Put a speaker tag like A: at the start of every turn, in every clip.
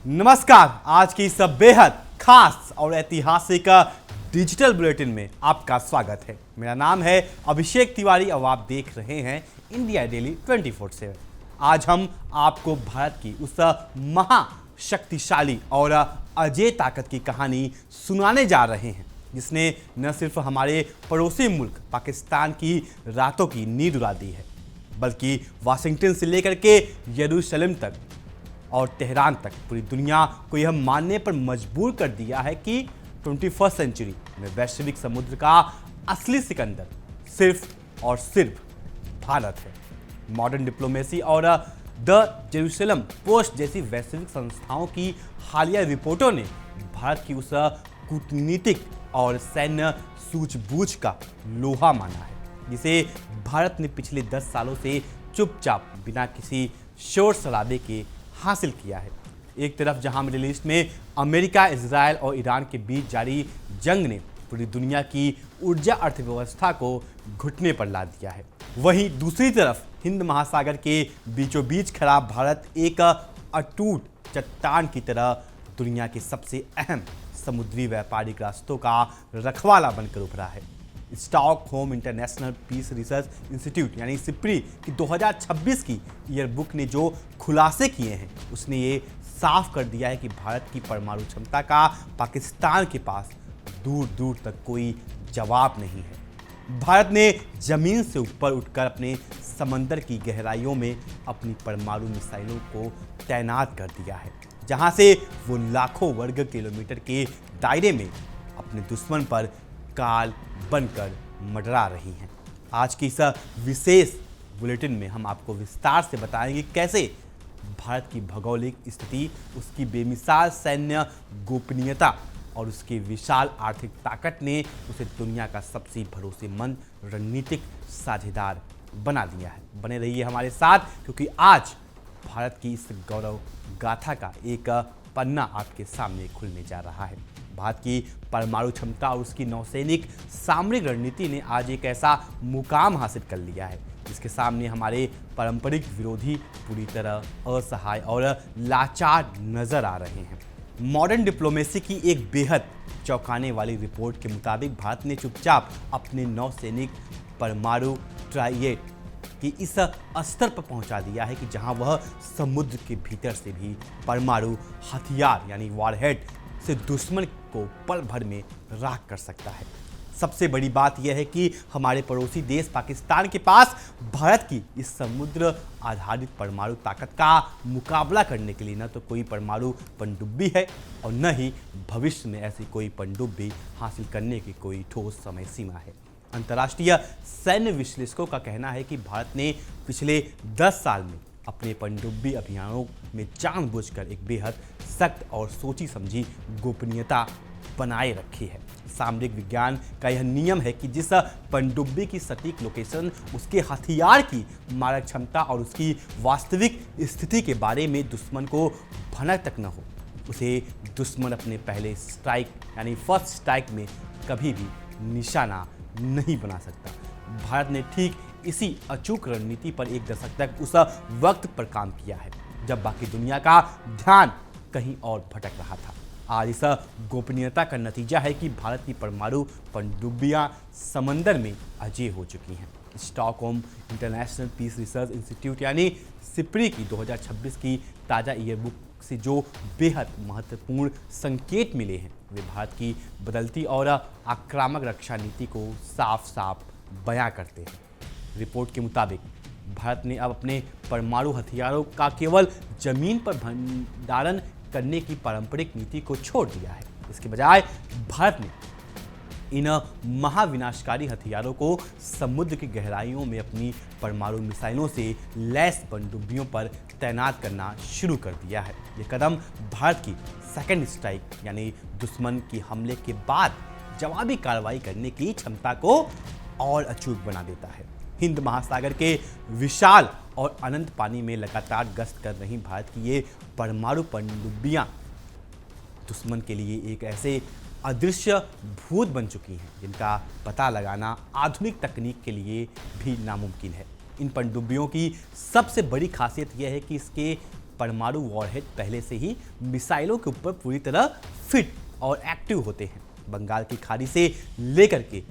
A: नमस्कार। आज की इस बेहद खास और ऐतिहासिक डिजिटल बुलेटिन में आपका स्वागत है। मेरा नाम है अभिषेक तिवारी और आप देख रहे हैं इंडिया डेली 24/7। आज हम आपको भारत की उस महाशक्तिशाली और अजय ताकत की कहानी सुनाने जा रहे हैं जिसने न सिर्फ हमारे पड़ोसी मुल्क पाकिस्तान की रातों की नींद उड़ा दी है, बल्कि वाशिंगटन से लेकर के यरूशलेम तक और तेहरान तक पूरी दुनिया को यह मानने पर मजबूर कर दिया है कि 21st सेंचुरी में वैश्विक समुद्र का असली सिकंदर सिर्फ और सिर्फ भारत है। मॉडर्न डिप्लोमेसी और द जेरूसलम पोस्ट जैसी वैश्विक संस्थाओं की हालिया रिपोर्टों ने भारत की उस कूटनीतिक और सैन्य सूझबूझ का लोहा माना है जिसे भारत ने पिछले 10 सालों से चुपचाप बिना किसी शोर शराबे के हासिल किया है। एक तरफ जहां मिडिल ईस्ट में अमेरिका, इजराइल और ईरान के बीच जारी जंग ने पूरी दुनिया की ऊर्जा अर्थव्यवस्था को घुटने पर ला दिया है, वहीं दूसरी तरफ हिंद महासागर के बीचों बीच खड़ा भारत एक अटूट चट्टान की तरह दुनिया के सबसे अहम समुद्री व्यापारिक रास्तों का रखवाला बनकर उभरा है। Stockholm International Peace Research Institute यानी सिप्री की 2026 की ईयरबुक ने जो खुलासे किए हैं उसने ये साफ कर दिया है कि भारत की परमाणु क्षमता का पाकिस्तान के पास दूर दूर तक कोई जवाब नहीं है। भारत ने जमीन से ऊपर उठकर अपने समंदर की गहराइयों में अपनी परमाणु मिसाइलों को तैनात कर दिया है, जहां से वो लाखों वर्ग किलोमीटर के दायरे में अपने दुश्मन पर काल बनकर मंडरा रही हैं। आज की इस विशेष बुलेटिन में हम आपको विस्तार से बताएंगे कैसे भारत की भौगोलिक स्थिति, उसकी बेमिसाल सैन्य गोपनीयता और उसकी विशाल आर्थिक ताकत ने उसे दुनिया का सबसे भरोसेमंद रणनीतिक साझेदार बना दिया है। बने रहिए हमारे साथ क्योंकि आज भारत की इस गौरव गाथा का एक पन्ना आपके सामने खुलने जा रहा है। भारत की परमाणु क्षमता और उसकी नौसैनिक सामरिक रणनीति ने आज एक ऐसा मुकाम हासिल कर लिया है जिसके सामने हमारे पारंपरिक विरोधी पूरी तरह असहाय और लाचार नजर आ रहे हैं। मॉडर्न डिप्लोमेसी की एक बेहद चौंकाने वाली रिपोर्ट के मुताबिक भारत ने चुपचाप अपने नौसैनिक परमाणु ट्राइएट कि इस स्तर पर पहुंचा दिया है कि जहां वह समुद्र के भीतर से भी परमाणु हथियार यानी वॉरहेड से दुश्मन को पल भर में राख कर सकता है। सबसे बड़ी बात यह है कि हमारे पड़ोसी देश पाकिस्तान के पास भारत की इस समुद्र आधारित परमाणु ताकत का मुकाबला करने के लिए न तो कोई परमाणु पनडुब्बी है और न ही भविष्य में ऐसी कोई पनडुब्बी हासिल करने की कोई ठोस समय सीमा है। अंतर्राष्ट्रीय सैन्य विश्लेषकों का कहना है कि भारत ने पिछले 10 साल में अपने पनडुब्बी अभियानों में जानबूझकर एक बेहद सख्त और सोची समझी गोपनीयता बनाए रखी है। सामरिक विज्ञान का यह नियम है कि जिस पनडुब्बी की सटीक लोकेशन उसके हथियार की मारक क्षमता और उसकी वास्तविक स्थिति के बारे में दुश्मन को भनक तक न हो, उसे दुश्मन अपने पहले स्ट्राइक यानी फर्स्ट स्ट्राइक में कभी भी निशाना नहीं बना सकता। भारत ने ठीक इसी अचूक रणनीति पर एक दशक तक उस वक्त पर काम किया है जब बाकी दुनिया का ध्यान कहीं और भटक रहा था। आज इस गोपनीयता का नतीजा है कि भारत की परमाणु पनडुब्बियां समंदर में अजेय हो चुकी हैं। Stockholm International Peace Research Institute यानी सिप्री की 2026 की ताज़ा ईयरबुक से जो बेहद महत्वपूर्ण संकेत मिले हैं वे भारत की बदलती और आक्रामक रक्षा नीति को साफ साफ बयां करते हैं। रिपोर्ट के मुताबिक भारत ने अब अपने परमाणु हथियारों का केवल जमीन पर भंडारण करने की पारंपरिक नीति को छोड़ दिया है। इसके बजाय भारत ने इन महाविनाशकारी हथियारों को समुद्र की गहराइयों में अपनी परमाणु मिसाइलों से लैस पनडुब्बियों पर तैनात करना शुरू कर दिया है। ये कदम भारत की सेकेंड स्ट्राइक यानी दुश्मन के हमले के बाद जवाबी कार्रवाई करने की क्षमता को और अचूक बना देता है। हिंद महासागर के विशाल और अनंत पानी में लगातार गश्त कर रही भारत की ये परमाणु पनडुब्बियां दुश्मन के लिए एक ऐसे अदृश्य भूत बन चुकी हैं जिनका पता लगाना आधुनिक तकनीक के लिए भी नामुमकिन है। इन पनडुब्बियों की सबसे बड़ी खासियत यह है कि इसके परमाणु वॉरहेड पहले से ही मिसाइलों के ऊपर पूरी तरह फिट और एक्टिव होते हैं। बंगाल की खाड़ी से लेकर के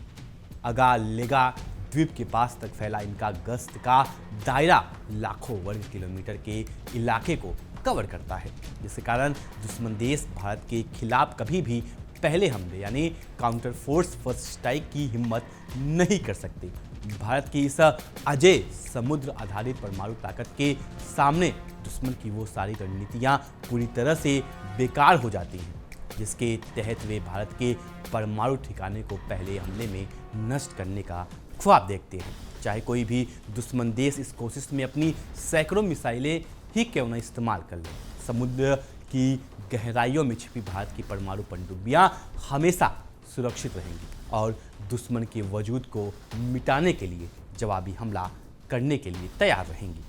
A: अगालेगा द्वीप के पास तक फैला इनका गश्त का दायरा लाखों वर्ग किलोमीटर के इलाके को कवर करता है, जिसके कारण दुश्मन देश भारत के खिलाफ कभी भी पहले हमले यानी काउंटर फोर्स फर्स्ट स्ट्राइक की हिम्मत नहीं कर सकते। भारत की इस अजय समुद्र आधारित परमाणु ताकत के सामने दुश्मन की वो सारी रणनीतियां पूरी तरह से बेकार हो जाती हैं, जिसके तहत वे भारत के परमाणु ठिकाने को पहले हमले में नष्ट करने का ख्वाब देखते हैं। चाहे कोई भी दुश्मन देश इस कोशिश में अपनी सैकड़ों मिसाइलें ही क्यों न इस्तेमाल कर ले, समुद्र की गहराइयों में छिपी भारत की परमाणु पनडुब्बियां हमेशा सुरक्षित रहेंगी और दुश्मन के वजूद को मिटाने के लिए जवाबी हमला करने के लिए तैयार रहेंगी।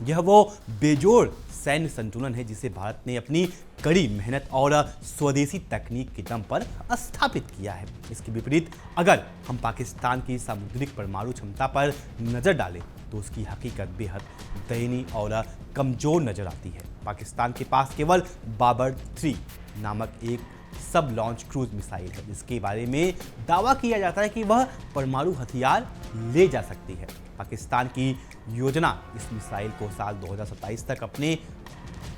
A: यह वो बेजोड़ सैन्य संतुलन है जिसे भारत ने अपनी कड़ी मेहनत और स्वदेशी तकनीक के दम पर स्थापित किया है। इसके विपरीत अगर हम पाकिस्तान की सामुद्रिक परमाणु क्षमता पर नजर डालें तो उसकी हकीकत बेहद दयनीय और कमजोर नजर आती है। पाकिस्तान के पास केवल बाबर 3 नामक एक सब लॉन्च क्रूज मिसाइल है, जिसके बारे में दावा किया जाता है कि वह परमाणु हथियार ले जा सकती है। पाकिस्तान की योजना इस मिसाइल को साल 2027 तक अपने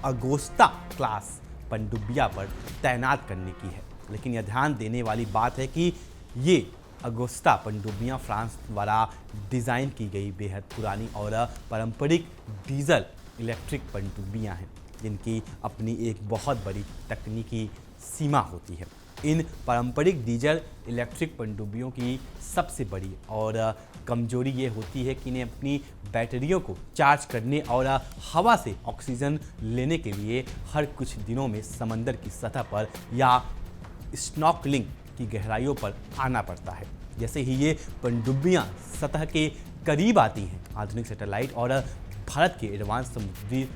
A: अगोस्ता क्लास पनडुब्बिया पर तैनात करने की है, लेकिन यह ध्यान देने वाली बात है कि ये अगोस्ता पनडुब्बियां फ्रांस द्वारा डिज़ाइन की गई बेहद पुरानी और पारंपरिक डीजल इलेक्ट्रिक पनडुब्बियां हैं, जिनकी अपनी एक बहुत बड़ी तकनीकी सीमा होती है। इन पारंपरिक डीजल इलेक्ट्रिक पनडुब्बियों की सबसे बड़ी और कमजोरी ये होती है कि इन्हें अपनी बैटरियों को चार्ज करने और हवा से ऑक्सीजन लेने के लिए हर कुछ दिनों में समंदर की सतह पर या स्नॉर्कलिंग की गहराइयों पर आना पड़ता है। जैसे ही ये पनडुब्बियां सतह के करीब आती हैं, आधुनिक सैटेलाइट और भारत के एडवांस समुद्री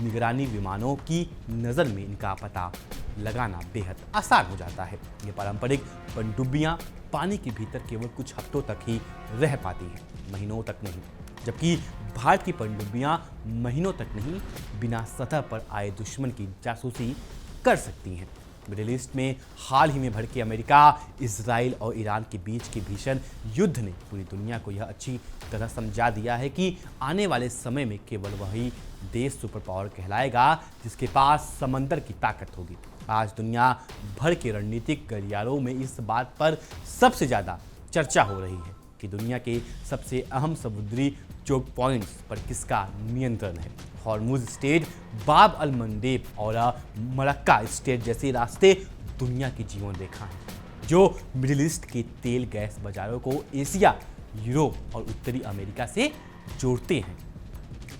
A: निगरानी विमानों की नज़र में इनका पता लगाना बेहद आसान हो जाता है। ये पारंपरिक पनडुब्बियां पानी के भीतर केवल कुछ हफ्तों तक ही रह पाती हैं, महीनों तक नहीं, जबकि भारत की पनडुब्बियां महीनों तक नहीं बिना सतह पर आए दुश्मन की जासूसी कर सकती हैं। मिडिल ईस्ट में हाल ही में भड़के अमेरिका, इजराइल और ईरान के बीच के भीषण युद्ध ने पूरी दुनिया को यह अच्छी तरह समझा दिया है कि आने वाले समय में केवल वही देश सुपर पावर कहलाएगा जिसके पास समंदर की ताकत होगी। आज दुनिया भर के रणनीतिक गलियारों में इस बात पर सबसे ज़्यादा चर्चा हो रही है कि दुनिया के सबसे अहम समुद्री चोक पॉइंट्स पर किसका नियंत्रण है। हॉर्मुज स्ट्रेट, बाब अल मंडेब और मलक्का स्ट्रेट जैसे रास्ते दुनिया की जीवन रेखा हैं, जो मिडिल ईस्ट के तेल गैस बाजारों को एशिया, यूरोप और उत्तरी अमेरिका से जोड़ते हैं।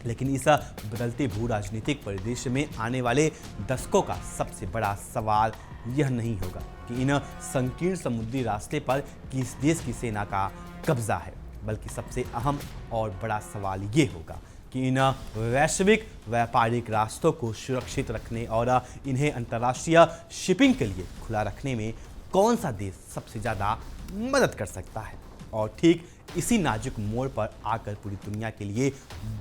A: लेकिन इस बदलते भू राजनीतिक परिदृश्य में आने वाले दशकों का सबसे बड़ा सवाल यह नहीं होगा कि इन संकीर्ण समुद्री रास्ते पर किस देश की सेना का कब्जा है, बल्कि सबसे अहम और बड़ा सवाल ये होगा कि इन वैश्विक व्यापारिक रास्तों को सुरक्षित रखने और इन्हें अंतर्राष्ट्रीय शिपिंग के लिए खुला रखने में कौन सा देश सबसे ज़्यादा मदद कर सकता है। और ठीक इसी नाजुक मोड़ पर आकर पूरी दुनिया के लिए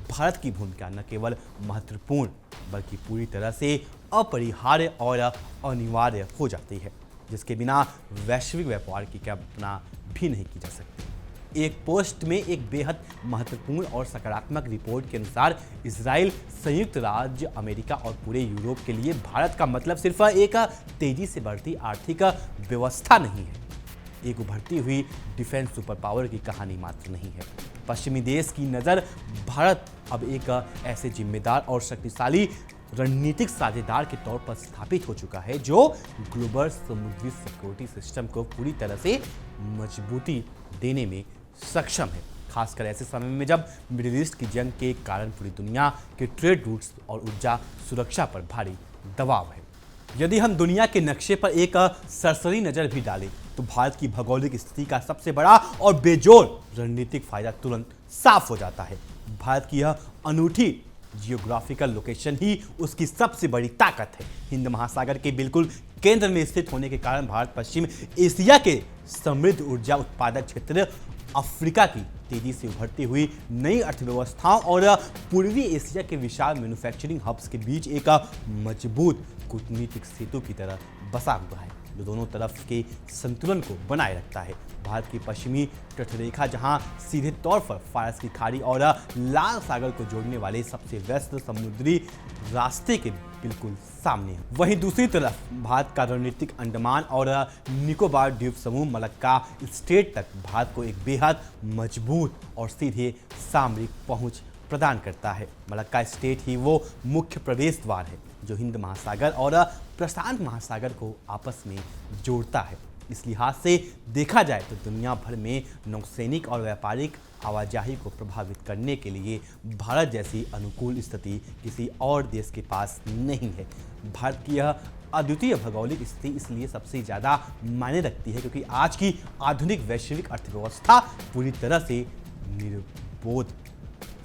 A: भारत की भूमिका न केवल महत्वपूर्ण बल्कि पूरी तरह से अपरिहार्य और अनिवार्य हो जाती है, जिसके बिना वैश्विक व्यापार की कल्पना भी नहीं की जा सकती। एक पोस्ट में एक बेहद महत्वपूर्ण और सकारात्मक रिपोर्ट के अनुसार इजराइल, संयुक्त राज्य अमेरिका और पूरे यूरोप के लिए भारत का मतलब सिर्फ एक तेजी से बढ़ती आर्थिक व्यवस्था नहीं है, एक उभरती हुई डिफेंस सुपर पावर की कहानी मात्र नहीं है। पश्चिमी देश की नज़र भारत अब एक ऐसे जिम्मेदार और शक्तिशाली रणनीतिक साझेदार के तौर पर स्थापित हो चुका है जो ग्लोबल समुद्री सिक्योरिटी सिस्टम को पूरी तरह से मजबूती देने में सक्षम है, खासकर ऐसे समय में जब मिडिल ईस्ट की जंग के कारण पूरी दुनिया के ट्रेड रूट्स और ऊर्जा सुरक्षा पर भारी दबाव है। यदि हम दुनिया के नक्शे पर एक सरसरी नज़र भी डालें तो भारत की भौगोलिक स्थिति का सबसे बड़ा और बेजोड़ रणनीतिक फायदा तुरंत साफ हो जाता है। भारत की यह अनूठी जियोग्राफिकल लोकेशन ही उसकी सबसे बड़ी ताकत है। हिंद महासागर के बिल्कुल केंद्र में स्थित होने के कारण भारत पश्चिम एशिया के समृद्ध ऊर्जा उत्पादक क्षेत्र अफ्रीका की तेजी से उभरती हुई नई अर्थव्यवस्थाओं और पूर्वी एशिया के विशाल मैन्युफैक्चरिंग हब्स के बीच एक मजबूत कूटनीतिक सेतु की तरह बसा हुआ है, जो दोनों तरफ के संतुलन को बनाए रखता है। भारत की पश्चिमी तटरेखा, जहां सीधे तौर पर फारस की खाड़ी और लाल सागर को जोड़ने वाले सबसे व्यस्त समुद्री रास्ते के बिल्कुल सामने है, वहीं दूसरी तरफ भारत का रणनीतिक अंडमान और निकोबार द्वीप समूह मलक्का स्टेट तक भारत को एक बेहद मजबूत और सीधे सामरिक पहुंच प्रदान करता है। मलक्का स्टेट ही वो मुख्य प्रवेश द्वार है जो हिंद महासागर और प्रशांत महासागर को आपस में जोड़ता है। इस लिहाज से देखा जाए तो दुनिया भर में नौसैनिक और व्यापारिक आवाजाही को प्रभावित करने के लिए भारत जैसी अनुकूल स्थिति किसी और देश के पास नहीं है। भारत की यह अद्वितीय भौगोलिक स्थिति इसलिए सबसे ज़्यादा मायने रखती है क्योंकि आज की आधुनिक वैश्विक अर्थव्यवस्था पूरी तरह से निर्बोध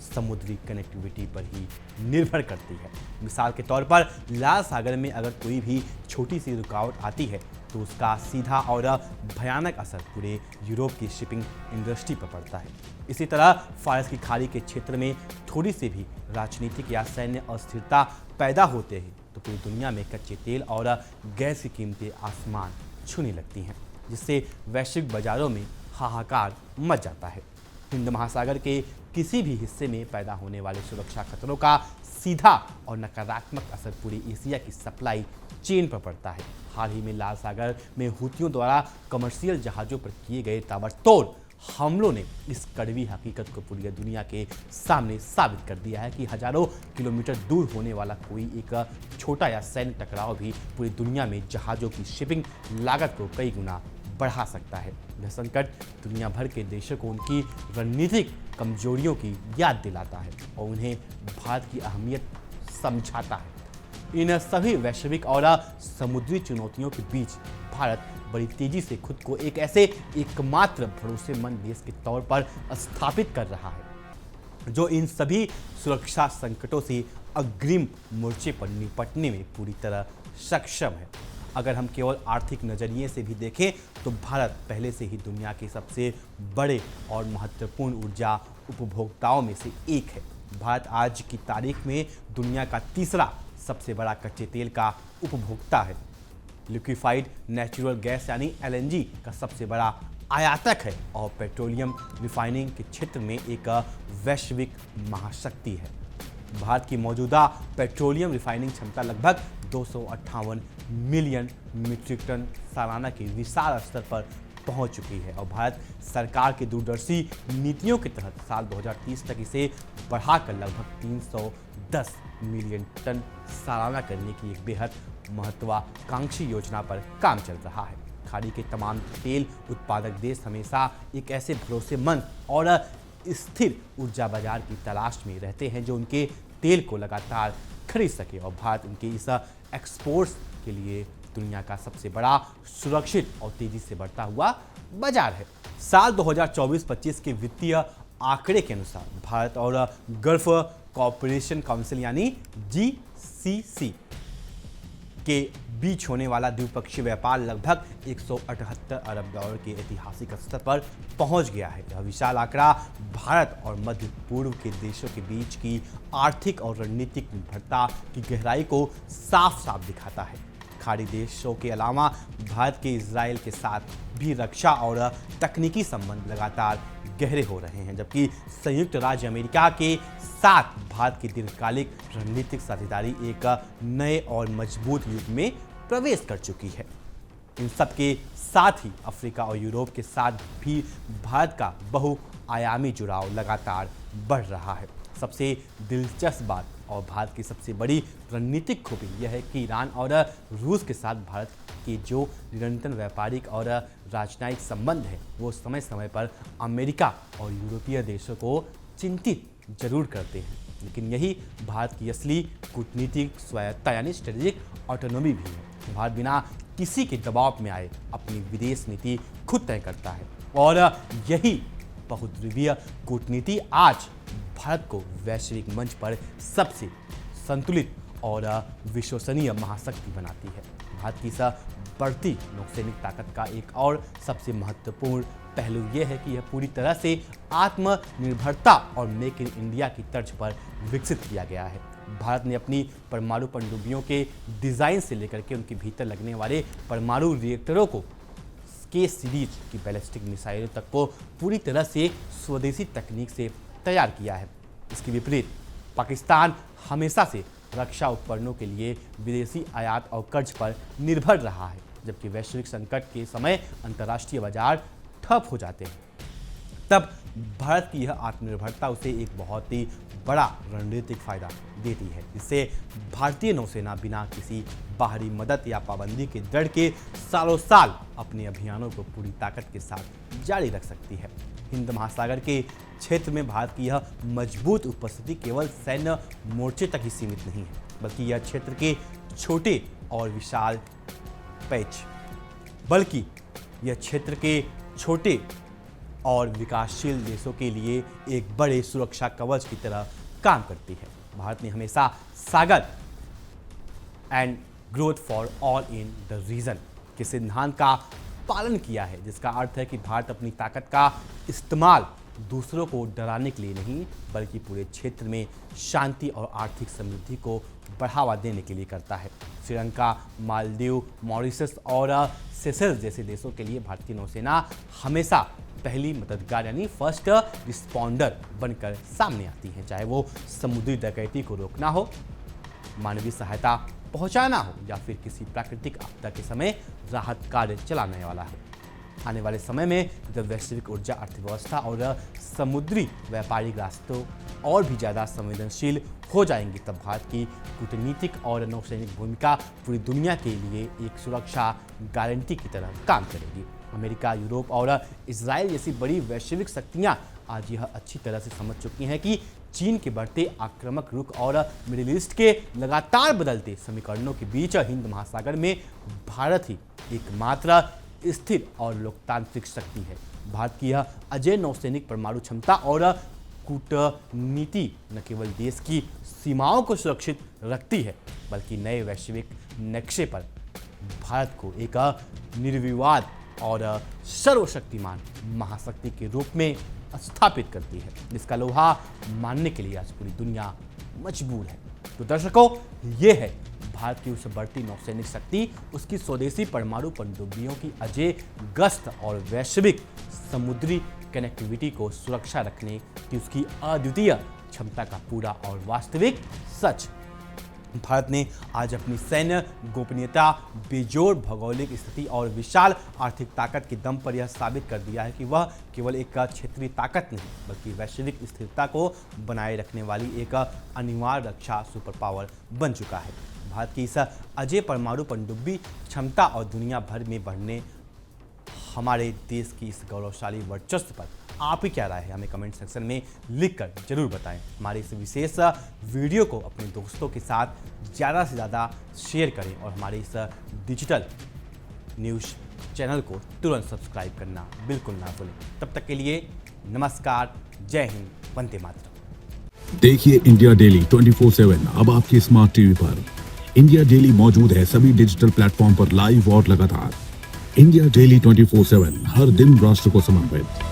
A: समुद्री कनेक्टिविटी पर ही निर्भर करती है। मिसाल के तौर पर लाल सागर में अगर कोई भी छोटी सी रुकावट आती है तो उसका सीधा और भयानक असर पूरे यूरोप की शिपिंग इंडस्ट्री पर पड़ता है। इसी तरह फारस की खाड़ी के क्षेत्र में थोड़ी सी भी राजनीतिक या सैन्य अस्थिरता पैदा होते हैं तो पूरी दुनिया में कच्चे तेल और गैस की कीमतें आसमान छूने लगती हैं, जिससे वैश्विक बाजारों में हाहाकार मच जाता है। हिंद महासागर के किसी भी हिस्से में पैदा होने वाले सुरक्षा खतरों का सीधा और नकारात्मक असर पूरी एशिया की सप्लाई चेन पर पड़ता है। हाल ही में लाल सागर में हूथियों द्वारा कमर्शियल जहाज़ों पर किए गए ताबड़तोड़ हमलों ने इस कड़वी हकीकत को पूरी दुनिया के सामने साबित कर दिया है कि हजारों किलोमीटर दूर होने वाला कोई एक छोटा या सैन्य टकराव भी पूरी दुनिया में जहाज़ों की शिपिंग लागत को कई गुना बढ़ा सकता है। यह संकट दुनिया भर के देशों को उनकी रणनीतिक कमजोरियों की याद दिलाता है और उन्हें भारत की अहमियत समझाता है। इन सभी वैश्विक और समुद्री चुनौतियों के बीच भारत बड़ी तेजी से खुद को एक ऐसे एकमात्र भरोसेमंद देश के तौर पर स्थापित कर रहा है जो इन सभी सुरक्षा संकटों से अग्रिम मोर्चे पर निपटने में पूरी तरह सक्षम है। अगर हम केवल आर्थिक नज़रिए से भी देखें तो भारत पहले से ही दुनिया के सबसे बड़े और महत्वपूर्ण ऊर्जा उपभोक्ताओं में से एक है। भारत आज की तारीख में दुनिया का तीसरा सबसे बड़ा कच्चे तेल का उपभोक्ता है। लिक्विफाइड नेचुरल गैस यानी LNG का सबसे बड़ा आयातक है और पेट्रोलियम रिफाइनिंग के क्षेत्र में एक वैश्विक महाशक्ति है। भारत की मौजूदा पेट्रोलियम रिफाइनिंग क्षमता लगभग 258 मिलियन मीट्रिक टन सालाना की विशाल स्तर पर पहुंच चुकी है और भारत सरकार की दूरदर्शी नीतियों के तहत साल 2030 तक इसे बढ़ाकर लगभग 310 मिलियन टन सालाना करने की एक बेहद महत्वाकांक्षी योजना पर काम चल रहा है। खाड़ी के तमाम तेल उत्पादक देश हमेशा एक ऐसे भरोसेमंद और स्थिर ऊर्जा बाजार की तलाश में रहते हैं जो उनके तेल को लगातार खरीद सके और भारत उनके इस एक्सपोर्ट्स के लिए दुनिया का सबसे बड़ा सुरक्षित और तेजी से बढ़ता हुआ बाजार है। साल 2024-25 के वित्तीय आंकड़े के अनुसार भारत और गल्फ कॉरपोरेशन काउंसिल यानी GCC के बीच होने वाला द्विपक्षीय व्यापार लगभग 178 अरब डॉलर के ऐतिहासिक स्तर पर पहुंच गया है। यह विशाल आंकड़ा भारत और मध्य पूर्व के देशों के बीच की आर्थिक और रणनीतिक निर्भरता की गहराई को साफ साफ दिखाता है। खाड़ी देशों के अलावा भारत के इजराइल के साथ भी रक्षा और तकनीकी संबंध लगातार गहरे हो रहे हैं, जबकि संयुक्त राज्य अमेरिका के साथ भारत की दीर्घकालिक रणनीतिक साझेदारी एक नए और मजबूत युग में प्रवेश कर चुकी है। इन सब के साथ ही अफ्रीका और यूरोप के साथ भी भारत का बहुआयामी जुड़ाव लगातार बढ़ रहा है। सबसे दिलचस्प बात और भारत की सबसे बड़ी रणनीतिक खूबी यह है कि ईरान और रूस के साथ भारत के जो निरंतर व्यापारिक और राजनयिक संबंध है वो समय समय पर अमेरिका और यूरोपीय देशों को चिंतित जरूर करते हैं, लेकिन यही भारत की असली कूटनीतिक स्वायत्तता यानी स्ट्रेटेजिक ऑटोनॉमी भी है। भारत बिना किसी के दबाव में आए अपनी विदेश नीति खुद तय करता है और यही बहुध्रुवीय कूटनीति आज भारत को वैश्विक मंच पर सबसे संतुलित और विश्वसनीय महाशक्ति बनाती है। भारत की इस बढ़ती नौसैनिक ताकत का एक और सबसे महत्वपूर्ण पहलू यह है कि यह पूरी तरह से आत्मनिर्भरता और मेक इन इंडिया की तर्ज पर विकसित किया गया है। भारत ने अपनी परमाणु पनडुब्बियों के डिज़ाइन से लेकर के उनके भीतर लगने वाले परमाणु रिएक्टरों को के सीरीज की बैलिस्टिक मिसाइलों तक को पूरी तरह से स्वदेशी तकनीक से तैयार किया है। इसके विपरीत पाकिस्तान हमेशा से रक्षा उपकरणों के लिए विदेशी आयात और कर्ज पर निर्भर रहा है, जबकि वैश्विक संकट के समय अंतर्राष्ट्रीय बाजार ठप हो जाते हैं। तब भारत की यह आत्मनिर्भरता उसे एक बहुत ही बड़ा रणनीतिक फायदा देती है, जिससे भारतीय नौसेना बिना किसी बाहरी मदद या पाबंदी के दृढ़ के सालों साल अपने अभियानों को पूरी ताकत के साथ जारी रख सकती है। हिंद महासागर के क्षेत्र में भारत की यह मजबूत उपस्थिति केवल सैन्य मोर्चे तक ही सीमित नहीं है, बल्कि यह क्षेत्र के छोटे और विशाल पैच बल्कि यह क्षेत्र के छोटे और विकासशील देशों के लिए एक बड़े सुरक्षा कवच की तरह काम करती है। भारत ने हमेशा Sagar and growth for all in the region के सिद्धांत का पालन किया है, जिसका अर्थ है कि भारत अपनी ताकत का इस्तेमाल दूसरों को डराने के लिए नहीं, बल्कि पूरे क्षेत्र में शांति और आर्थिक समृद्धि को बढ़ावा देने के लिए करता है। श्रीलंका, मालदीव, मॉरिशस और सेशेल्स जैसे देशों के लिए भारतीय नौसेना हमेशा पहली मददगार यानी फर्स्ट रिस्पॉन्डर बनकर सामने आती है, चाहे वो समुद्री डकैती को रोकना हो, मानवीय सहायता पहुंचाना हो या फिर किसी प्राकृतिक आपदा के समय राहत कार्य चलाने वाला हो। आने वाले समय में जब वैश्विक ऊर्जा अर्थव्यवस्था और समुद्री व्यापारिक रास्तों और भी ज़्यादा संवेदनशील हो जाएंगी, तब भारत की कूटनीतिक और नौसैनिक भूमिका पूरी दुनिया के लिए एक सुरक्षा गारंटी की तरह काम करेगी। अमेरिका, यूरोप और इजराइल जैसी बड़ी वैश्विक शक्तियां आज यह अच्छी तरह से समझ चुकी हैं कि चीन के बढ़ते आक्रामक रुख और मिडिल ईस्ट के लगातार बदलते समीकरणों के बीच हिंद महासागर में भारत ही एकमात्र स्थिर और लोकतांत्रिक शक्ति है। भारत की यह अजय नौसैनिक परमाणु क्षमता और कूटनीति न केवल देश की सीमाओं को सुरक्षित रखती है, बल्कि नए वैश्विक नक्शे पर भारत को एक निर्विवाद और सर्वशक्तिमान महाशक्ति के रूप में स्थापित करती है, जिसका लोहा मानने के लिए आज पूरी दुनिया मजबूर है। तो दर्शकों, ये है भारत की उस बढ़ती नौसैनिक शक्ति, उसकी स्वदेशी परमाणु पनडुब्बियों की अजय गश्त और वैश्विक समुद्री कनेक्टिविटी को सुरक्षा रखने की उसकी अद्वितीय क्षमता का पूरा और वास्तविक सच। भारत ने आज अपनी सैन्य गोपनीयता, बेजोड़ भौगोलिक स्थिति और विशाल आर्थिक ताकत के दम पर यह साबित कर दिया है कि वह केवल एक क्षेत्रीय ताकत नहीं, बल्कि वैश्विक स्थिरता को बनाए रखने वाली एक अनिवार्य रक्षा सुपर पावर बन चुका है। भारत की इस अजय परमाणु पनडुब्बी क्षमता और दुनिया भर में बढ़ने हमारे देश की इस गौरवशाली वर्चस्व पर आप ही क्या राय है, हमें कमेंट सेक्शन में लिखकर जरूर बताएं। हमारे इस विशेष वीडियो को अपने दोस्तों के साथ ज़्यादा से ज़्यादा शेयर करें और हमारे इस डिजिटल न्यूज़ चैनल को तुरंत सब्सक्राइब करना बिल्कुल ना भूलें। तब तक के लिए नमस्कार, जय हिंद, वंदे मातरम।
B: देखिए इंडिया डेली 24/7 अब आपके स्मार्ट टीवी पर। इंडिया डेली मौजूद है सभी डिजिटल प्लेटफॉर्म पर लाइव और लगातार। इंडिया डेली 24/7 हर दिन राष्ट्र को समर्पित।